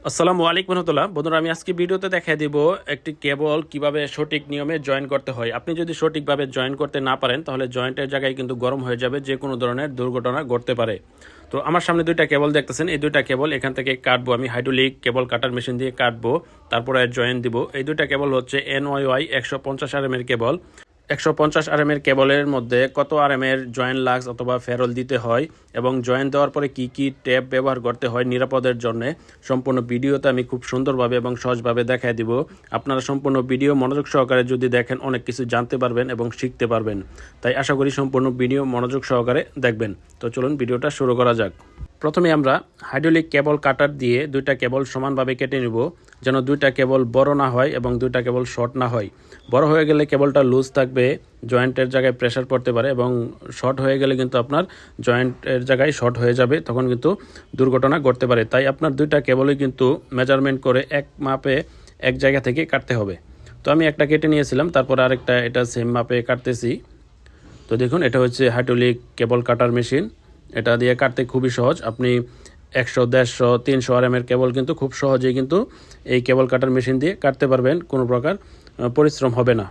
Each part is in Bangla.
আসসালামু আলাইকুম রহমতুল্লাহ। বন্ধুরা, আমি আজকে ভিডিওতে দেখাই দিব একটি কেবল কিভাবে সঠিক নিয়মে জয়েন করতে হয়। আপনি যদি সঠিকভাবে জয়েন করতে না পারেন তাহলে জয়েন্টের জায়গায় কিন্তু গরম হয়ে যাবে, যে কোনো ধরনের দুর্ঘটনা ঘটতে পারে। তো আমার সামনে দুইটা কেবল দেখতেছেন, এই দুইটা কেবল এখান থেকে কাটবো। আমি হাইড্রোলিক কেবল কাটার মেশিন দিয়ে কাটবো, তারপরে জয়েন দিব। এই দুইটা কেবল হচ্ছে NYY 150 RM এর কেবল। 150 RM এর কেবলের মধ্যে কত RM এর জয়েন লাক্স অথবা ফেরল দিতে হয় এবং জয়েন দেওয়ার পরে কি কি টেপ ব্যবহার করতে হয় নিরাপদের জন্য, সম্পূর্ণ ভিডিওতে আমি খুব সুন্দরভাবে এবং সহজভাবে দেখাই দিব। আপনারা সম্পূর্ণ ভিডিও মনোযোগ সহকারে যদি দেখেন অনেক কিছু জানতে পারবেন এবং শিখতে পারবেন। তাই আশা করি সম্পূর্ণ ভিডিও মনোযোগ সহকারে দেখবেন। তো চলুন ভিডিওটা শুরু করা যাক। প্রথমে আমরা হাইড্রোলিক কেবল কাটার দিয়ে দুইটা কেবল সমানভাবে কেটে নিব, যেন দুইটা কেবল বড় না হয় এবং দুইটা কেবল শর্ট না হয়। বড় হয়ে গেলে কেবলটা লুজ থাকবে, জয়েন্টের জায়গায় প্রেসার পড়তে পারে, এবং শর্ট হয়ে গেলে কিন্তু আপনার জয়েন্টের জায়গায় শর্ট হয়ে যাবে, তখন কিন্তু দুর্ঘটনা ঘটতে পারে। তাই আপনার দুইটা কেবলই কিন্তু মেজারমেন্ট করে এক মাপে এক জায়গা থেকে কাটতে হবে। তো আমি একটা কেটে নিয়েছিলাম, তারপর আরেকটা এটা সেম মাপে কাটতেছি। তো দেখুন, এটা হচ্ছে হাইড্রোলিক কেবল কাটার মেশিন। এটা দিয়ে কাটতে খুবই সহজ। আপনি 100, 150, 300 RM এর কেবল কিন্তু খুব সহজেই কিন্তু এই কেবল কাটার মেশিন দিয়ে কাটতে পারবেন, কোনো প্রকার পরিশ্রম হবে না।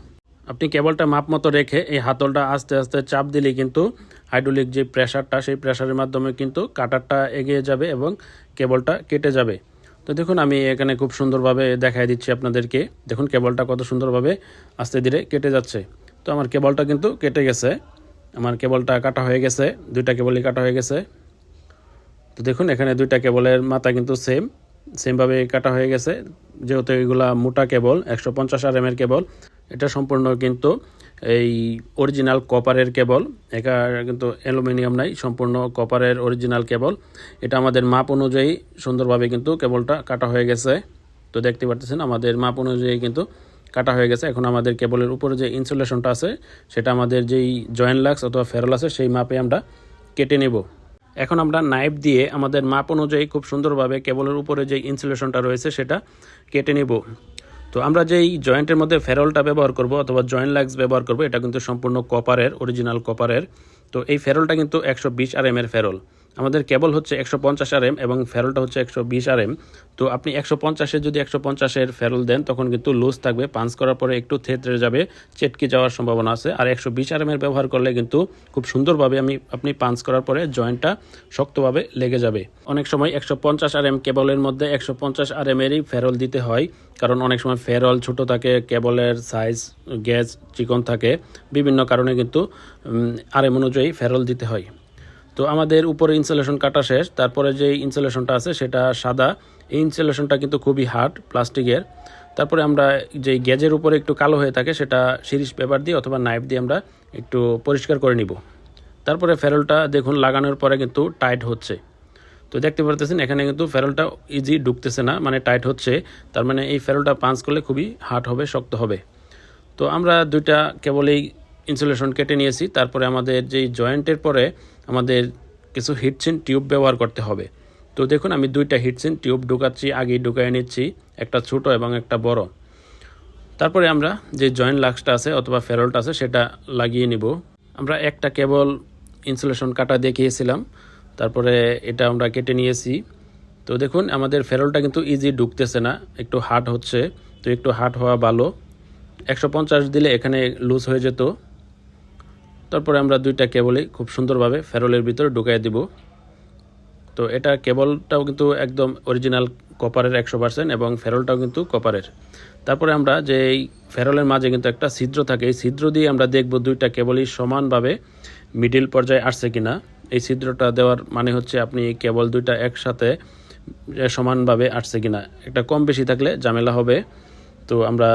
আপনি কেবলটা মাপ মতো রেখে এই হাতলটা আস্তে আস্তে চাপ দিলেই কিন্তু হাইড্রোলিক যে প্রেসারটা, সেই প্রেসারের মাধ্যমে কিন্তু কাটারটা এগিয়ে যাবে এবং কেবলটা কেটে যাবে। তো দেখুন, আমি এখানে খুব সুন্দরভাবে দেখাই দিচ্ছি আপনাদেরকে। দেখুন কেবলটা কত সুন্দরভাবে আস্তে ধীরে কেটে যাচ্ছে। তো আমার কেবলটা কিন্তু কেটে গেছে, আমার কেবলটা কাটা হয়ে গেছে, দুইটা কেবলই কাটা হয়ে গেছে। তো দেখুন, এখানে দুইটা কেবলের মাথা কিন্তু সেমভাবে কাটা হয়ে গেছে। যেহেতু এগুলা মোটা কেবল, 150 RM এর কেবল, এটা সম্পূর্ণ কিন্তু এই অরিজিনাল কপারের কেবল। এটা কিন্তু অ্যালুমিনিয়াম নাই, সম্পূর্ণ কপারের অরিজিনাল কেবল। এটা আমাদের মাপ অনুযায়ী সুন্দরভাবে কিন্তু কেবলটা কাটা হয়ে গেছে। তো দেখতে পাচ্ছেন আমাদের মাপ অনুযায়ী কিন্তু কাটা হয়ে গেছে। এখন আমাদের কেবলের উপরে যে ইনসুলেশনটা আছে, সেটা আমাদের যেই জয়েন্ট লাক্স অথবা ফেরল আছে সেই মাপে আমরা কেটে নেব। এখন আমরা নাইফ দিয়ে আমাদের মাপ অনুযায়ী খুব সুন্দরভাবে কেবলের উপরে যে ইনসুলেশনটা রয়েছে সেটা কেটে নেব। তো আমরা যেই জয়েন্টের মধ্যে ফেরলটা ব্যবহার করব অথবা জয়েন্ট লাক্স ব্যবহার করব, এটা কিন্তু সম্পূর্ণ কপারের, অরিজিনাল কপারের। তো এই ফেরলটা কিন্তু 120 RM এর ফেরল। আমাদের কেবল হচ্ছে 150 RM এবং ফেরলটা হচ্ছে 120 RM। তো আপনি 150-এর যদি 150-এর ফেরল দেন তখন কিন্তু লুজ থাকবে, পাঞ্চ করার পরে একটু থেতরে যাবে, চেটকে যাওয়ার সম্ভাবনা আছে। আর 120 RM এর ব্যবহার করলে কিন্তু খুব সুন্দরভাবে আপনি পাঞ্চ করার পরে জয়েন্টটা শক্তভাবে লেগে যাবে। অনেক সময় 150 RM কেবলের মধ্যে 150 RM এরই ফেরল দিতে হয়, কারণ অনেক সময় ফেরল ছোট থাকে, কেবলের সাইজ গেজ চিকন থাকে, বিভিন্ন কারণে কিন্তু RM অনুযায়ী ফেরল দিতে হয়। তো আমাদের উপরে ইনসুলেশন কাটা শেষ, তারপরে যে ইনসুলেশনটা আছে সেটা সাদা। এই ইনসুলেশনটা কিন্তু খুবই হার্ড, প্লাস্টিকের। তারপরে আমরা যে গেজের উপরে একটু কালো হয়ে থাকে সেটা সিরিজ পেপার দিয়ে অথবা নাইফ দিয়ে আমরা একটু পরিষ্কার করে নিব। তারপরে ফেরলটা দেখুন লাগানোর পরে কিন্তু টাইট হচ্ছে। তো দেখতে পারতেছেন এখানে কিন্তু ফেরলটা ইজি ঢুকতেছে না, মানে টাইট হচ্ছে। তার মানে এই ফেরলটা পাঞ্চ করলে খুবই হার্ড হবে, শক্ত হবে। তো আমরা দুইটা কেবলেই ইনসুলেশন কেটে নিয়েছি। তারপরে আমাদের যেই জয়েন্টের পরে আমাদের কিছু হিটসিন টিউব ব্যবহার করতে হবে। তো দেখুন, আমি দুইটা হিটসিন টিউব ঢুকাচ্ছি, আগেই ঢুকাই নিচ্ছি, একটা ছোট এবং একটা বড়। তারপরে আমরা যে জয়েন্ট লাক্সটা আছে অথবা ফেরলটা আছে সেটা লাগিয়ে নিব। আমরা একটা কেবল ইনসুলেশন কাটা দেখিয়েছিলাম, তারপরে এটা আমরা কেটে নিয়েছি। তো দেখুন আমাদের ফেরলটা কিন্তু ইজি ঢুকতেছে না, একটু হার্ড হচ্ছে। তো একটু হার্ড হওয়া ভালো, 150 দিলে এখানে লুজ হয়ে যেত। তারপরে আমরা দুইটা কেবলই খুব সুন্দরভাবে ফেরলের ভিতরে ঢুকাই দিব। তো এটা কেবলটাও কিন্তু একদম অরিজিনাল কপারের 100% এবং ফেরলটাও কিন্তু কপারের। তারপরে আমরা যে এই ফেরলের মাঝে কিন্তু একটা ছিদ্র থাকে, এই ছিদ্র দিয়ে আমরা দেখব দুইটা কেবলই সমানভাবে মিডিল পর্যায়ে আসছে কিনা। এই ছিদ্রটা দেওয়ার মানে হচ্ছে আপনি কেবল দুইটা একসাথে সমানভাবে আসছে কিনা। একটা কম বেশি থাকলে ঝামেলা হবে। তো আমরা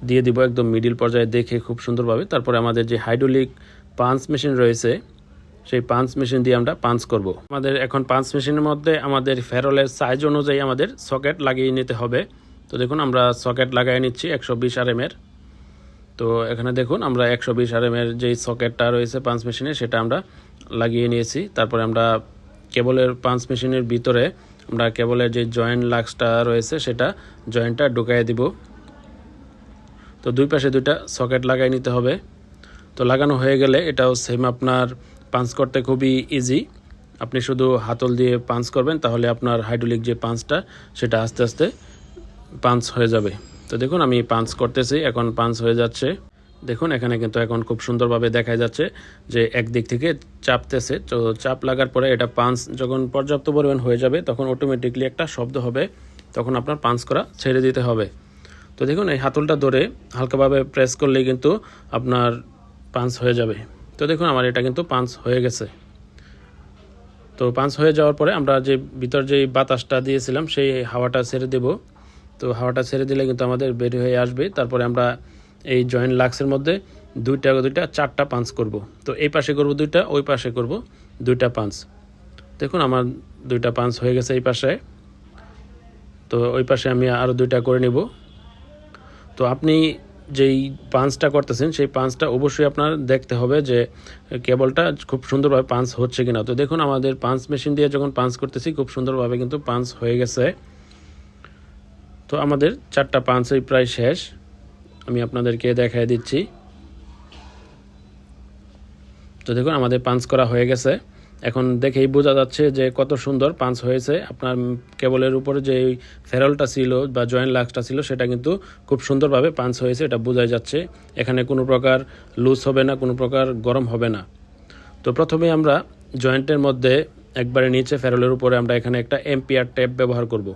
দিয়ে দিব একদম মিডিল পর্যায়ে দেখে খুব সুন্দরভাবে। তারপরে আমাদের যে হাইড্রোলিক পাঞ্চ মেশিন রয়েছে সেই পাঞ্চ মেশিন দিয়ে আমরা পাঞ্চ করব। আমাদের এখন পাঞ্চ মেশিনের মধ্যে আমাদের ফেরলের সাইজ অনুযায়ী আমাদের সকেট লাগিয়ে নিতে হবে। তো দেখুন আমরা সকেট লাগিয়ে নিচ্ছি 120 RM এর। তো এখানে দেখুন আমরা 120 RM এর যেই সকেটটা রয়েছে পাঞ্চ মেশিনে সেটা আমরা লাগিয়ে নিয়েছি। তারপরে আমরা কেবলের পাঞ্চ মেশিনের ভিতরে আমরা কেবলের যে জয়েন্ট লাক্সটা রয়েছে সেটা জয়েন্টটা ঢুকাই দিব। তো দুই পাশে দুইটা সকেট লাগাই নিতে হবে। তো লাগানো হয়ে গেলে এটাও সেম আপনার পাঞ্চ করতে খুবই ইজি। আপনি শুধু হাতল দিয়ে পাঞ্চ করবেন, তাহলে আপনার হাইড্রোলিক যে পাঞ্চটা সেটা আস্তে আস্তে পাঞ্চ হয়ে যাবে। তো দেখুন আমি পাঞ্চ করতেছি, এখন পাঞ্চ হয়ে যাচ্ছে। দেখুন এখানে কিন্তু এখন খুব সুন্দরভাবে দেখা যাচ্ছে যে একদিক থেকে চাপতেছে। তো চাপ লাগার পরে এটা পাঞ্চ যখন পর্যাপ্ত পরিমাণ হয়ে যাবে তখন অটোমেটিকলি একটা শব্দ হবে, তখন আপনার পাঞ্চ করা ছেড়ে দিতে হবে। তো দেখুন এই হাতলটা ধরে হালকাভাবে প্রেস করলেই কিন্তু আপনার পাঞ্চ হয়ে যাবে। তো দেখুন আমার এটা কিন্তু পাঞ্চ হয়ে গেছে। তো পাঞ্চ হয়ে যাওয়ার পরে আমরা যে ভিতর যেই বাতাসটা দিয়েছিলাম সেই হাওয়াটা ছেড়ে দেব। তো হাওয়াটা ছেড়ে দিলে কিন্তু আমাদের বের হয়ে আসবে। তারপরে আমরা এই জয়েন্ট লাক্সের মধ্যে দুইটা চারটা পাঞ্চ করব। তো এই পাশে করব দুইটা, ওই পাশে করব দুইটা পাঞ্চ। দেখুন আমার দুইটা পাঞ্চ হয়ে গেছে এই পাশে। তো ওই পাশে আমি আরও দুইটা করে নেব। তো আপনি যেই পাঞ্চটা করতেছেন সেই পাঞ্চটা অবশ্যই আপনার দেখতে হবে যে কেবলটা খুব সুন্দরভাবে পাঞ্চ হচ্ছে কিনা। তো দেখুন আমাদের পাঞ্চ মেশিন দিয়ে যখন পাঞ্চ করতেছি খুব সুন্দরভাবে কিন্তু পাঞ্চ হয়ে গেছে। তো আমাদের চারটা পাঞ্চই প্রায় শেষ, আমি আপনাদেরকে দেখাই দিচ্ছি। তো দেখুন আমাদের পাঞ্চ করা হয়ে গেছে। এখন দেখেই বোঝা যাচ্ছে যে কত সুন্দর পাঞ্চ হয়েছে। আপনার কেবলের উপরে যে ফেরলটা ছিল বা জয়েন্ট লাক্সটা ছিল সেটা কিন্তু খুব সুন্দরভাবে পাঞ্চ হয়েছে, এটা বোঝা যাচ্ছে। এখানে কোনো প্রকার লুজ হবে না, কোনো প্রকার গরম হবে না। তো প্রথমে আমরা জয়েন্টের মধ্যে একবারে নিচে ফেরলের উপরে আমরা এখানে একটা এম্পিয়ার টেপ ব্যবহার করব।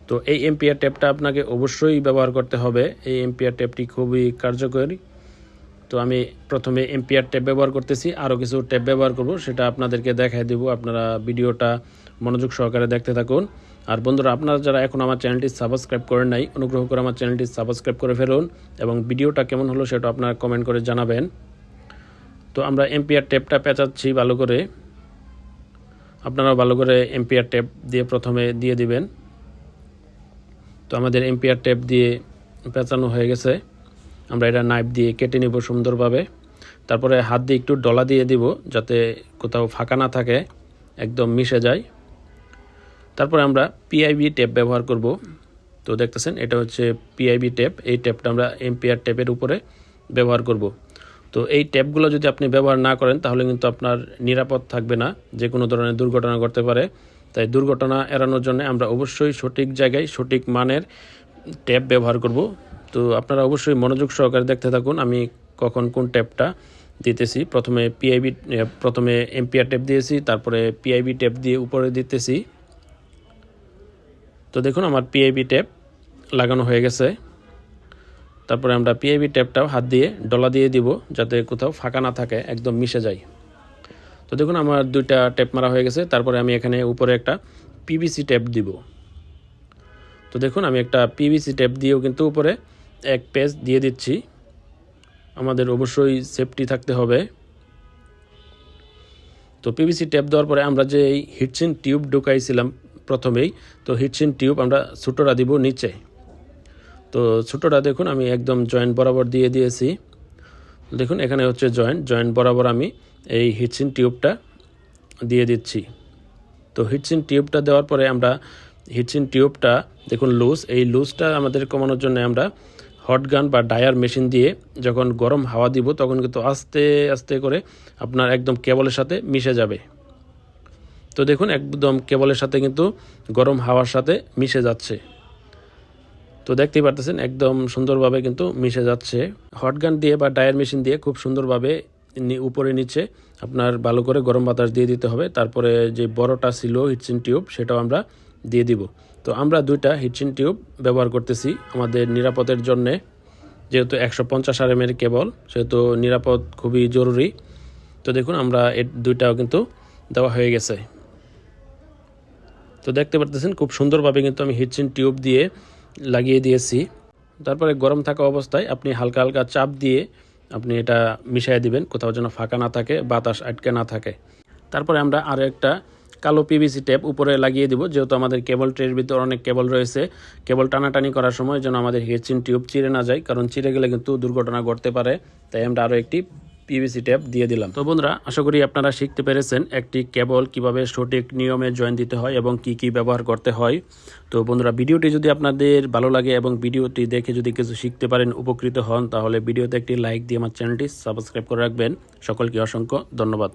তো এই এম্পিয়ার টেপটা আপনাকে অবশ্যই ব্যবহার করতে হবে। এই এম্পিয়ার টেপটি খুবই কার্যকরী। তো আমি প্রথমে এম্পিয়ার টেপ ব্যবহার করতেছি, আরও কিছু টেপ ব্যবহার করব, সেটা আপনাদেরকে দেখাই দেব। আপনারা ভিডিওটা মনোযোগ সহকারে দেখতে থাকুন। আর বন্ধুরা, আপনারা যারা এখন আমার চ্যানেলটি সাবস্ক্রাইব করেন নাই, অনুগ্রহ করে আমার চ্যানেলটি সাবস্ক্রাইব করে ফেলুন এবং ভিডিওটা কেমন হলো সেটা আপনারা কমেন্ট করে জানাবেন। তো আমরা এম্পিয়ার টেপটা পেঁচাচ্ছি ভালো করে। আপনারাও ভালো করে এম্পিয়ার টেপ দিয়ে প্রথমে দিয়ে দিবেন। তো আমাদের এম্পিয়ার টেপ দিয়ে পেঁচানো হয়ে গেছে। আমরা এটা নাইফ দিয়ে কেটে নিব সুন্দরভাবে। তারপরে হাত দিয়ে একটু ডলা দিয়ে দিব যাতে কোথাও ফাঁকা না থাকে, একদম মিশে যায়। তারপরে আমরা পিআইবি টেপ ব্যবহার করব। তো দেখতেছেন এটা হচ্ছে পিআইবি টেপ। এই টেপটা আমরা এম্পিয়ার টেপের উপরে ব্যবহার করব। তো এই টেপগুলো যদি আপনি ব্যবহার না করেন তাহলে কিন্তু আপনার নিরাপদ থাকবে না, যে কোনো ধরনের দুর্ঘটনা ঘটতে পারে। তাই দুর্ঘটনা এড়ানোর জন্য আমরা অবশ্যই সঠিক জায়গায় সঠিক মানের টেপ ব্যবহার করব। তো আপনারা অবশ্যই মনোযোগ সহকারে দেখতে থাকুন আমি কখন কোন টেপটা দিতেছি। প্রথমে এম্পিয়ার টেপ দিয়েছি, তারপরে পিআইবি টেপ দিয়ে উপরে দিতেছি। তো দেখুন আমার পিআইবি টেপ লাগানো হয়ে গেছে। তারপরে আমরা পিআইবি টেপটাও হাত দিয়ে ডলা দিয়ে দিব যাতে কোথাও ফাঁকা না থাকে, একদম মিশে যায়। তো দেখুন আমার দুইটা টেপ মারা হয়ে গেছে। তারপরে আমি এখানে উপরে একটা পিভিসি টেপ দিব। তো দেখুন আমি একটা পিভিসি টেপ দিয়েও কিন্তু উপরে এক পেজ দিয়ে দিচ্ছি। আমাদের অবশ্যই সেফটি থাকতে হবে। তো পিভিসি টেপ দেওয়ার পরে আমরা যে এই হিটসিন টিউব ঢুকাইছিলাম প্রথমেই, তো হিটসিন টিউব আমরা ছোটোটা দিব নিচে। তো ছোটোটা দেখুন আমি একদম জয়েন্ট বরাবর দিয়ে দিয়েছি। দেখুন এখানে হচ্ছে জয়েন্ট বরাবর আমি এই হিটসিন টিউবটা দিয়ে দিচ্ছি। তো হিটসিন টিউবটা দেওয়ার পরে আমরা হিটসিন টিউবটা দেখুন লুজ, এই লুজটা আমাদের কমানোর জন্য আমরা হট গান বা ডায়ার মেশিন দিয়ে যখন গরম হাওয়া দিব তখন কিন্তু আস্তে আস্তে করে আপনার একদম কেবলের সাথে মিশে যাবে। তো দেখুন একদম কেবলের সাথে কিন্তু গরম হাওয়ার সাথে মিশে যাচ্ছে। তো দেখতেই পারতেছেন একদম সুন্দরভাবে কিন্তু মিশে যাচ্ছে। হট গান দিয়ে বা ডায়ার মেশিন দিয়ে খুব সুন্দরভাবে উপরে নিচে আপনার ভালো করে গরম বাতাস দিয়ে দিতে হবে। তারপরে যে বড়টা ছিল হিটসিন টিউব সেটাও আমরা দিয়ে দিব। তো আমরা দুইটা হিটসিন টিউব ব্যবহার করতেছি আমাদের নিরাপদের জন্যে। যেহেতু 150 RMএর কেবল, সেহেতু নিরাপদ খুবই জরুরি। তো দেখুন আমরা এর দুইটাও কিন্তু দেওয়া হয়ে গেছে। তো দেখতে পারতেছেন খুব সুন্দরভাবে কিন্তু আমি হিটসিন টিউব দিয়ে লাগিয়ে দিয়েছি। তারপরে গরম থাকা অবস্থায় আপনি হালকা হালকা চাপ দিয়ে আপনি এটা মিশিয়ে দিবেন, কোথাও যেন ফাঁকা না থাকে, বাতাস আটকে না থাকে। তারপরে আমরা আরও একটা কালো পিভিসি টেপ উপরে লাগিয়ে দিব, যেহেতু আমাদের কেবল ট্রের ভিতর অনেক কেবল রয়েছে। কেবল টানাটানি করার সময় যেন আমাদের হিটসিন টিউব চিরে না যায়, কারণ চিরে গেলে কিন্তু দুর্ঘটনা ঘটতে পারে। তাই আমরা আরও একটি পিভিসি টেপ দিয়ে দিলাম। তো বন্ধুরা, আশা করি আপনারা শিখতে পেরেছেন একটি কেবল কিভাবে সঠিক নিয়মে জয়েন দিতে হয় এবং কি কি ব্যবহার করতে হয়। তো বন্ধুরা, ভিডিওটি যদি আপনাদের ভালো লাগে এবং ভিডিওটি দেখে যদি কিছু শিখতে পারেন, উপকৃত হন, তাহলে ভিডিওতে একটি লাইক দিয়ে আমার চ্যানেলটি সাবস্ক্রাইব করে রাখবেন। সকলকে অসংখ্য ধন্যবাদ।